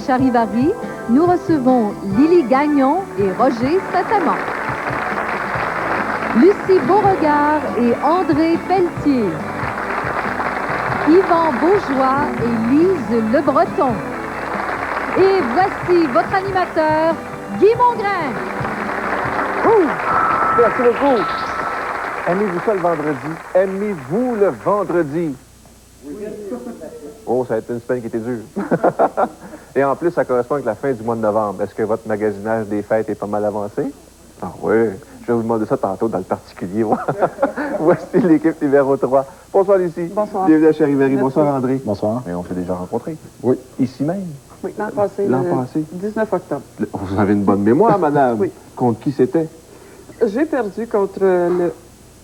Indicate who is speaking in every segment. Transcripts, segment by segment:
Speaker 1: Charivari, nous recevons Lily Gagnon et Roger Saint-Amand. Lucie Beauregard et André Pelletier. Yvan Bourgeois et Lise Le Breton. Et voici votre animateur, Guy Mongrain.
Speaker 2: Merci beaucoup. Aimez-vous ça le vendredi? Aimez-vous le vendredi? Oh, ça a été une semaine qui était dure. Et en plus, ça correspond avec la fin du mois de novembre. Est-ce que votre magasinage des fêtes est pas mal avancé? Ah oui, je vais vous demander ça tantôt dans le particulier. Voici l'équipe numéro 3. Bonsoir Lucie.
Speaker 3: Bonsoir.
Speaker 2: Bienvenue à Charivari. Bonsoir André.
Speaker 4: Bonsoir.
Speaker 2: Mais on s'est déjà rencontrés.
Speaker 4: Oui.
Speaker 2: Ici même?
Speaker 3: Oui, l'an passé.
Speaker 2: L'an passé?
Speaker 3: 19 octobre.
Speaker 2: Vous avez une bonne mémoire, madame.
Speaker 3: Oui.
Speaker 2: Contre qui c'était?
Speaker 3: J'ai perdu contre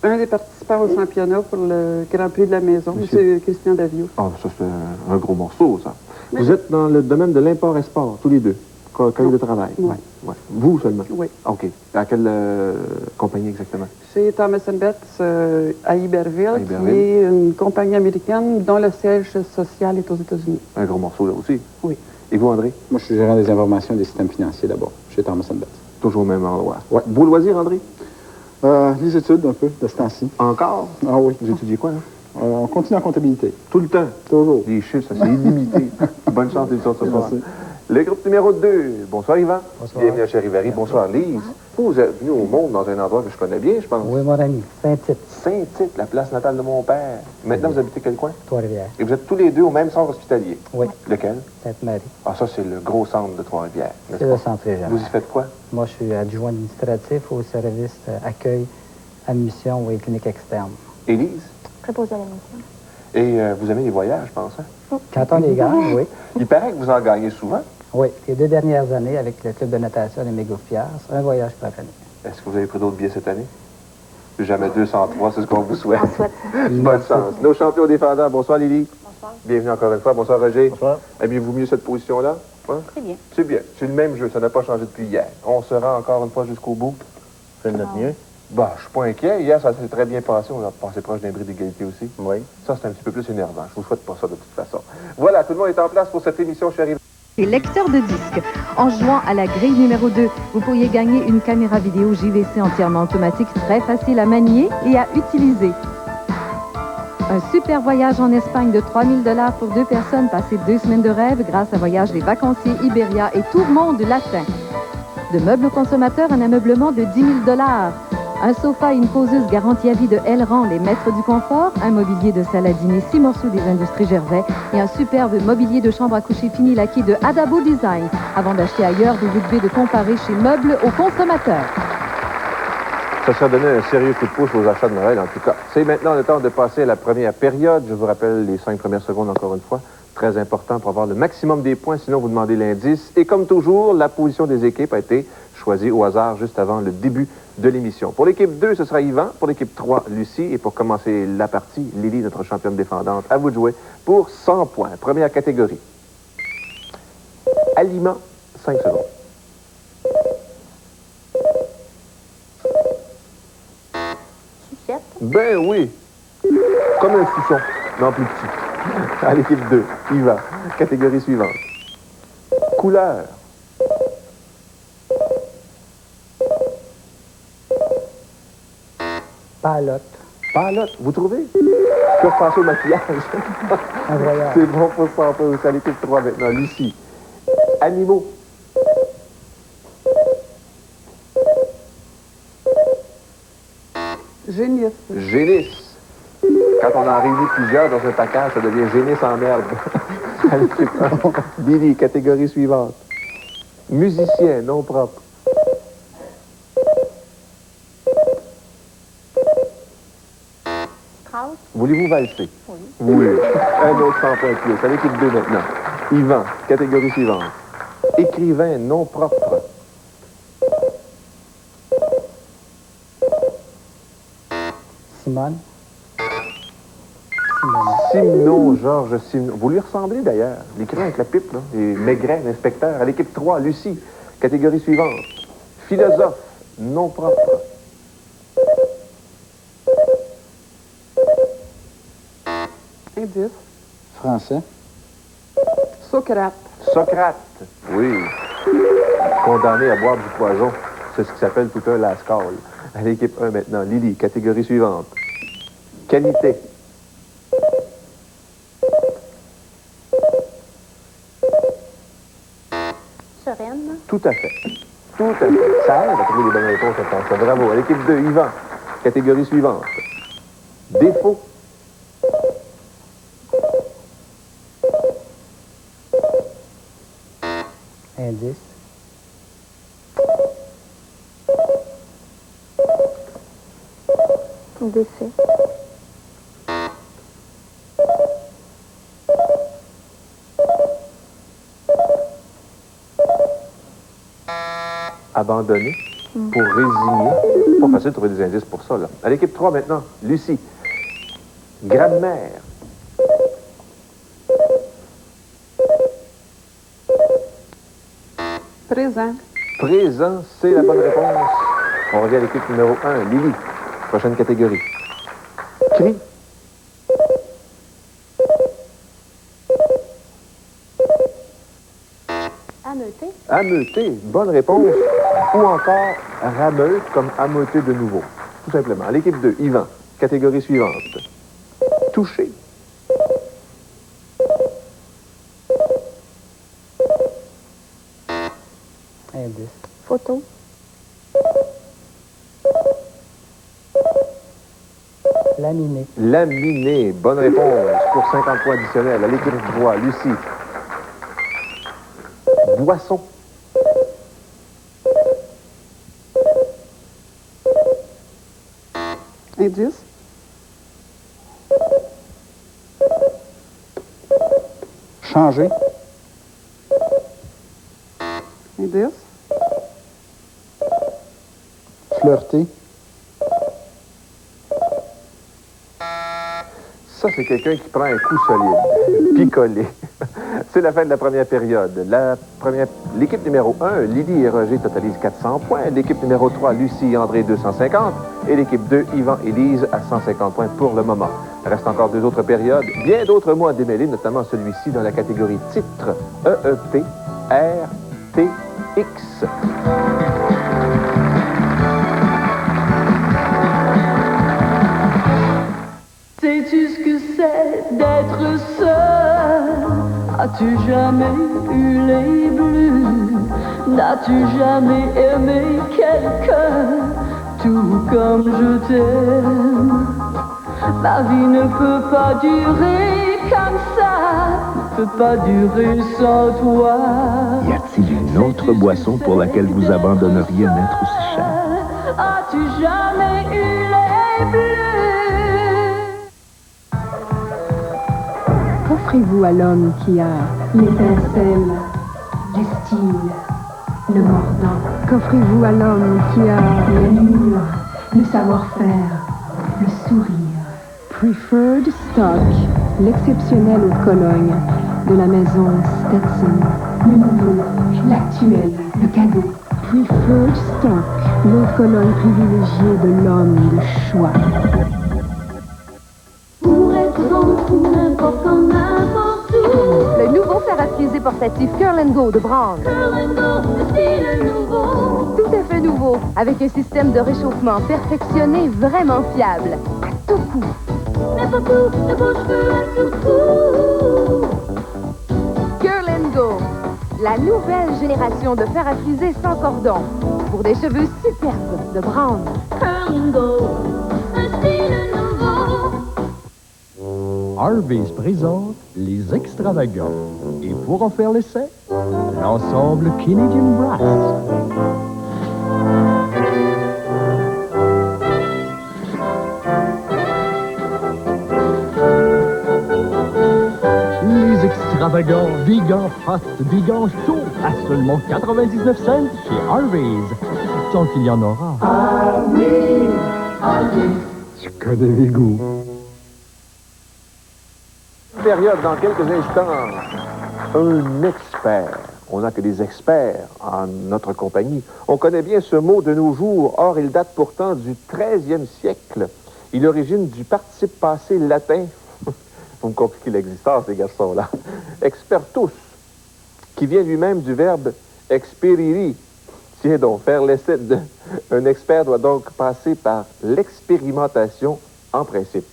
Speaker 3: un des participants au championnat pour le Grand Prix de la maison, M. Christian Davio.
Speaker 2: Ah, ça c'est un gros morceau, ça.
Speaker 3: Mais
Speaker 2: Vous êtes dans le domaine de l'import-export, tous les deux. Collègue de travail.
Speaker 3: Oui.
Speaker 2: Ouais. Vous seulement?
Speaker 3: Oui.
Speaker 2: OK. À quelle compagnie exactement?
Speaker 3: Chez Thomas & Betts à Iberville,
Speaker 2: Iberville.
Speaker 3: qui est une compagnie américaine dont le siège social est aux États-Unis.
Speaker 2: Un gros morceau là aussi.
Speaker 3: Oui.
Speaker 2: Et vous, André?
Speaker 4: Moi, je suis gérant des informations et des systèmes financiers d'abord, chez Thomas & Betts.
Speaker 2: Toujours au même endroit.
Speaker 4: Ouais.
Speaker 2: Beau loisir, André?
Speaker 4: Les études, un peu, de ce temps-ci.
Speaker 2: Encore?
Speaker 4: Ah oui.
Speaker 2: Vous étudiez quoi, là?
Speaker 4: On continue en comptabilité.
Speaker 2: Tout le temps?
Speaker 4: Toujours.
Speaker 2: Les chiffres, ça, c'est illimité. Bonne chance d'étudier ce soir.
Speaker 4: Merci.
Speaker 2: Le groupe numéro 2. Bonsoir, Yvan.
Speaker 5: Bonsoir.
Speaker 2: Bienvenue à Charivari. Bonsoir, Lise. Vous êtes venu au monde dans un endroit que je connais bien, je pense.
Speaker 5: Oui, mon ami, Saint-Tite,
Speaker 2: Saint-Tite, la place natale de mon père. Maintenant, vous habitez quel coin?
Speaker 5: Trois-Rivières.
Speaker 2: Et vous êtes tous les deux au même centre hospitalier?
Speaker 5: Oui.
Speaker 2: Lequel?
Speaker 5: Sainte-Marie.
Speaker 2: Ah, ça, c'est le gros centre de Trois-Rivières. n'est-ce
Speaker 5: C'est
Speaker 2: pas?
Speaker 5: le centre régional.
Speaker 2: Vous y faites quoi?
Speaker 5: Moi, je suis adjoint administratif au service accueil, admission et clinique externe.
Speaker 2: Élise?
Speaker 6: Préposé à la mission.
Speaker 2: Et vous aimez les voyages, je pense, hein?
Speaker 5: Quand on les gagne, oui.
Speaker 2: Il paraît que vous en gagnez souvent.
Speaker 5: Oui, les 2 dernières années avec le club de natation des Mégaufières, un voyage par année.
Speaker 2: Est-ce que vous avez pris d'autres billets cette année? Jamais 203, c'est ce qu'on vous souhaite.
Speaker 6: On souhaite.
Speaker 2: Bonne chance. Nos champions défendants. Bonsoir, Lily.
Speaker 6: Bonsoir.
Speaker 2: Bienvenue encore une fois. Bonsoir, Roger.
Speaker 4: Bonsoir.
Speaker 2: Aimez-vous mieux cette position-là? Hein?
Speaker 6: Très bien.
Speaker 2: C'est bien. C'est le même jeu. Ça n'a pas changé depuis hier. On se rend encore une fois jusqu'au bout.
Speaker 4: Faites notre mieux.
Speaker 2: Bah, je suis pas inquiet. Hier, ça s'est très bien passé. On a passé proche d'un bris d'égalité aussi.
Speaker 4: Oui.
Speaker 2: Ça, c'est un petit peu plus énervant. Je vous souhaite pas ça de toute façon. Voilà, tout le monde est en place pour cette émission, chérie.
Speaker 1: Et lecteur de disques. En jouant à la grille numéro 2, vous pourriez gagner une caméra vidéo JVC entièrement automatique, très facile à manier et à utiliser. Un super voyage en Espagne de 3 000 $ pour 2 personnes, passer 2 semaines de rêve grâce à Voyage des Vacanciers Iberia et Tour Monde Latin. De meubles aux consommateurs, un ameublement de 10 000 $. Un sofa et une poseuse garantie à vie de Elran, les maîtres du confort, un mobilier de salle à dîner 6 morceaux des Industries Gervais et un superbe mobilier de chambre à coucher fini laqué de Adabo Design. Avant d'acheter ailleurs, vous devez de comparer chez Meubles aux consommateurs.
Speaker 2: Ça serait donner un sérieux coup de pouce aux achats de Noël, en tout cas. C'est maintenant le temps de passer à la première période. Je vous rappelle les 5 premières secondes encore une fois. Très important pour avoir le maximum des points, sinon vous demandez l'indice. Et comme toujours, la position des équipes a été choisie au hasard juste avant le début de l'émission. Pour l'équipe 2, ce sera Yvan. Pour l'équipe 3, Lucie. Et pour commencer la partie, Lily, notre championne défendante, à vous de jouer pour 100 points. Première catégorie. Aliments, 5 secondes.
Speaker 6: Sucette.
Speaker 2: Ben oui. Comme un suçon, non plus petit. À l'équipe 2, Yvan. Catégorie suivante. Couleur.
Speaker 5: Palotte,
Speaker 2: Palotte, vous trouvez? Je peux repasser au maquillage.
Speaker 5: un voyage.
Speaker 2: C'est bon pour 100 points aussi à l'équipe 3 maintenant. Lucie. Animaux.
Speaker 3: Génisse.
Speaker 2: Génisse. Quand on en réunit plusieurs dans un package, ça devient génisse en merde. À l'équipe 1. Billy, catégorie suivante. Musicien, non propre.
Speaker 6: Strauss.
Speaker 2: Voulez-vous valser?
Speaker 6: Oui.
Speaker 2: Oui. Un autre 100 points de plus. À l'équipe 2 maintenant. Yvan, catégorie suivante. Écrivain non propre.
Speaker 5: Simone.
Speaker 2: Simon, Georges Simon. Vous lui ressemblez d'ailleurs. L'écrivain avec la pipe, là. Et Maigret, l'inspecteur. À l'équipe 3, Lucie. Catégorie suivante. Philosophe non propre.
Speaker 3: Indice.
Speaker 4: Français.
Speaker 3: Socrate.
Speaker 2: Socrate. Oui. Condamné à boire du poison. C'est ce qui s'appelle tout un lascal. À l'équipe 1 maintenant. Lily, catégorie suivante. Qualité.
Speaker 6: Sereine.
Speaker 2: Tout à fait. Tout à fait. Ça aide à trouver les bonnes réponses, attention. Bravo. À l'équipe 2, Yvan, catégorie suivante. Défaut.
Speaker 5: Indice.
Speaker 6: Décès.
Speaker 2: Abandonné. Pour résigner. Pas facile de trouver des indices pour ça, là. À l'équipe 3 maintenant, Lucie. Grammaire.
Speaker 3: Présent.
Speaker 2: Présent, c'est la bonne réponse. On revient à l'équipe numéro 1, Lily. Prochaine catégorie. Cri.
Speaker 6: Ameuté.
Speaker 2: Ameuté, bonne réponse. Ou encore rameute comme ameuté de nouveau. Tout simplement. À l'équipe 2, Yvan. Catégorie suivante. Touché.
Speaker 5: Indice.
Speaker 6: Photo.
Speaker 5: Laminé.
Speaker 2: Laminé, bonne réponse pour 50 points additionnels. À l'équipe 3, Lucie. Boisson.
Speaker 3: Indice.
Speaker 4: Changer.
Speaker 3: Indice.
Speaker 4: Flirter.
Speaker 2: Ça, c'est quelqu'un qui prend un coup solide. Picolé. C'est la fin de la première période. L'équipe numéro 1, Lydie et Roger, totalise 400 points. L'équipe numéro 3, Lucie et André, 250. Et l'équipe 2, Yvan et Lise, à 150 points pour le moment. Il reste encore 2 autres périodes. Bien d'autres mots à démêler, notamment celui-ci dans la catégorie titre. EEP, R, T, X.
Speaker 7: Sais-tu ce que c'est d'être seul? As-tu jamais eu les bleus? N'as-tu jamais aimé quelqu'un tout comme je t'aime? La vie ne peut pas durer comme ça, ne peut pas durer sans toi.
Speaker 8: Y a-t-il une autre boisson pour laquelle vous abandonneriez un être aussi cher?
Speaker 7: As-tu jamais eu les bleus?
Speaker 9: Qu'offrez-vous à l'homme qui a l'étincelle, le style, le mordant? Qu'offrez-vous à l'homme qui a l'allure, le savoir-faire, le sourire? Preferred Stock, l'exceptionnel eau de Cologne de la maison Stetson. Le nouveau, l'actuel, le cadeau. Preferred Stock, l'eau de Cologne privilégiée de l'homme de choix.
Speaker 7: Pour être bon, n'importe quand, n'importe où.
Speaker 1: Le nouveau fer à friser portatif Curl & Go de Braun.
Speaker 7: Curl & Go, le style nouveau.
Speaker 1: Tout à fait nouveau, avec un système de réchauffement perfectionné vraiment fiable. À tout coup.
Speaker 7: N'importe où, de beaux cheveux à tout coup.
Speaker 1: Curl & Go, la nouvelle génération de fer à friser sans cordon. Pour des cheveux superbes de Braun.
Speaker 7: Curl & Go, un style nouveau.
Speaker 8: Harvey's présente les extravagants. Et pour en faire l'essai, l'ensemble Canadian Brass. Les extravagants Vegan Hot Vegan Chaud à seulement 99 cents chez Harvey's. Tant qu'il y en aura. Tu connais les goûts.
Speaker 2: Période dans quelques instants. Un expert. On n'a que des experts en notre compagnie. On connaît bien ce mot de nos jours. Or, il date pourtant du 13e siècle. Il origine du participe passé latin. Vous me compliquez l'existence, ces garçons-là. Expertus, qui vient lui-même du verbe expériri. Tiens donc, faire l'essai d'un expert doit donc passer par l'expérimentation en principe.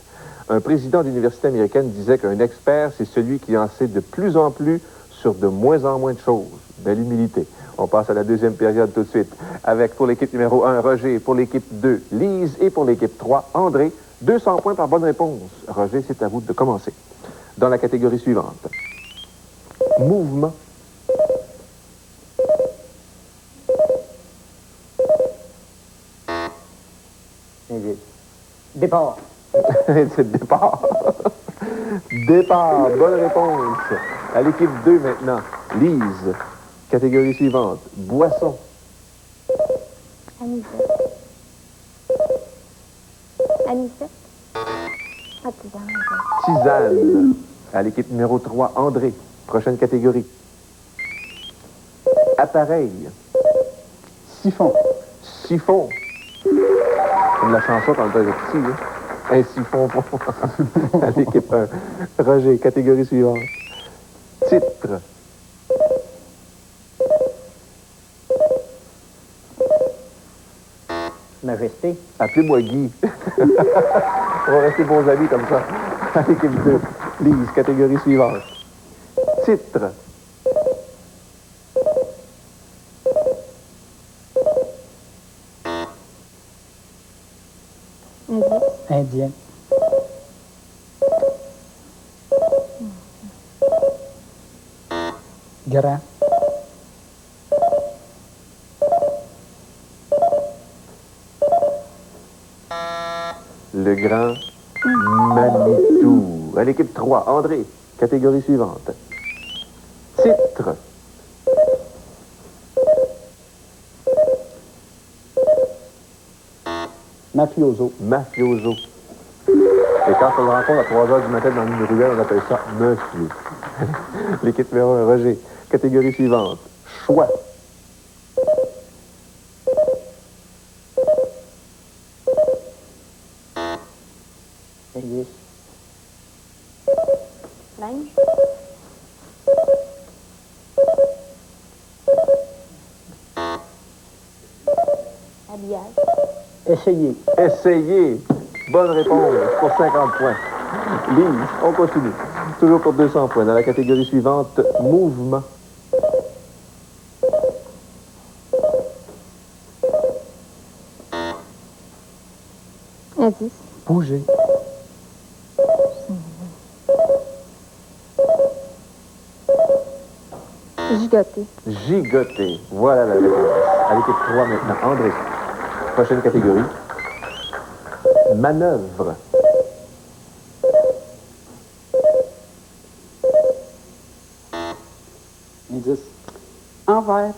Speaker 2: Un président d'université américaine disait qu'un expert, c'est celui qui en sait de plus en plus sur de moins en moins de choses. Belle humilité. On passe à la deuxième période tout de suite. Avec pour l'équipe numéro 1, Roger, pour l'équipe 2, Lise et pour l'équipe 3, André. 200 points par bonne réponse. Roger, c'est à vous de commencer. Dans la catégorie suivante. Mouvement.
Speaker 5: Départ.
Speaker 2: C'est le départ. Départ, bonne réponse. À l'équipe 2 maintenant. Lise. Catégorie suivante. Boisson.
Speaker 6: Anisette. Anisette. Ah, tisane.
Speaker 2: Tisane. À l'équipe numéro 3, André. Prochaine catégorie. Appareil.
Speaker 4: Siphon.
Speaker 2: Siphon. Comme la chanson quand on était petit, hein? Un siphon pour à l'équipe 1. Roger, catégorie suivante. Titre.
Speaker 5: Majesté.
Speaker 2: Appelez-moi Guy. On va rester bons amis comme ça. À l'équipe 2. Lise, catégorie suivante. Titre.
Speaker 5: Indien. Grand.
Speaker 2: Le grand Manitou. À l'équipe 3, André, catégorie suivante. Titre.
Speaker 4: Mafioso.
Speaker 2: Mafioso. Et quand on le rencontre à 3 heures du matin dans une ruelle, on appelle ça monsieur. L'équipe numéro 1, Roger. Catégorie suivante. Choix.
Speaker 5: Linge.
Speaker 6: Linge. Habillage.
Speaker 5: Essayez.
Speaker 2: Essayez. Bonne réponse pour 50 points. Lise, on continue. Toujours pour 200 points. Dans la catégorie suivante, mouvement.
Speaker 6: Indice.
Speaker 5: Bouger.
Speaker 6: Gigoter.
Speaker 2: Gigoter. Voilà la réponse. À l'équipe 3 maintenant, André. Prochaine catégorie. Manœuvre.
Speaker 4: Indice.
Speaker 3: Envers.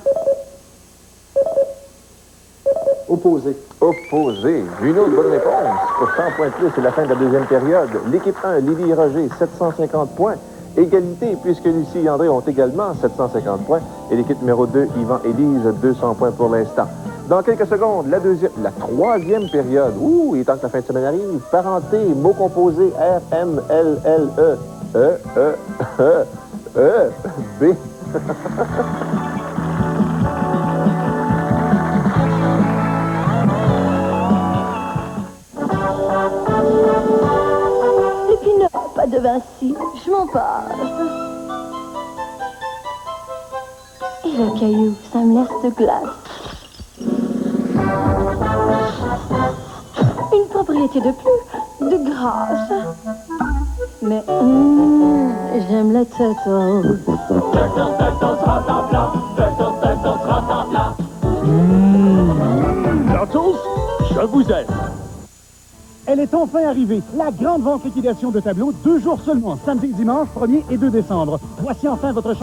Speaker 4: Opposé.
Speaker 2: Opposé. Une autre bonne réponse. Pour 100 points de plus, c'est la fin de la deuxième période. L'équipe 1, Lily et Roger, 750 points. Égalité, puisque Lucie et André ont également 750 points. Et l'équipe numéro 2, Yvan et Lise, 200 points pour l'instant. Dans quelques secondes, la troisième période. Ouh, il est temps que la fin de semaine arrive. Parenté, mots composés, R, M, L, L, E, B.
Speaker 7: Et puis non, pas de Vinci, je m'en passe. Et le caillou, ça me laisse de glace. Une propriété de plus, de grâce. Mais j'aime la turtle.
Speaker 8: Turtles, je vous aime. Elle est enfin arrivée, la grande vente liquidation de tableaux, 2 jours seulement, samedi et dimanche, 1er et 2 décembre. Voici enfin votre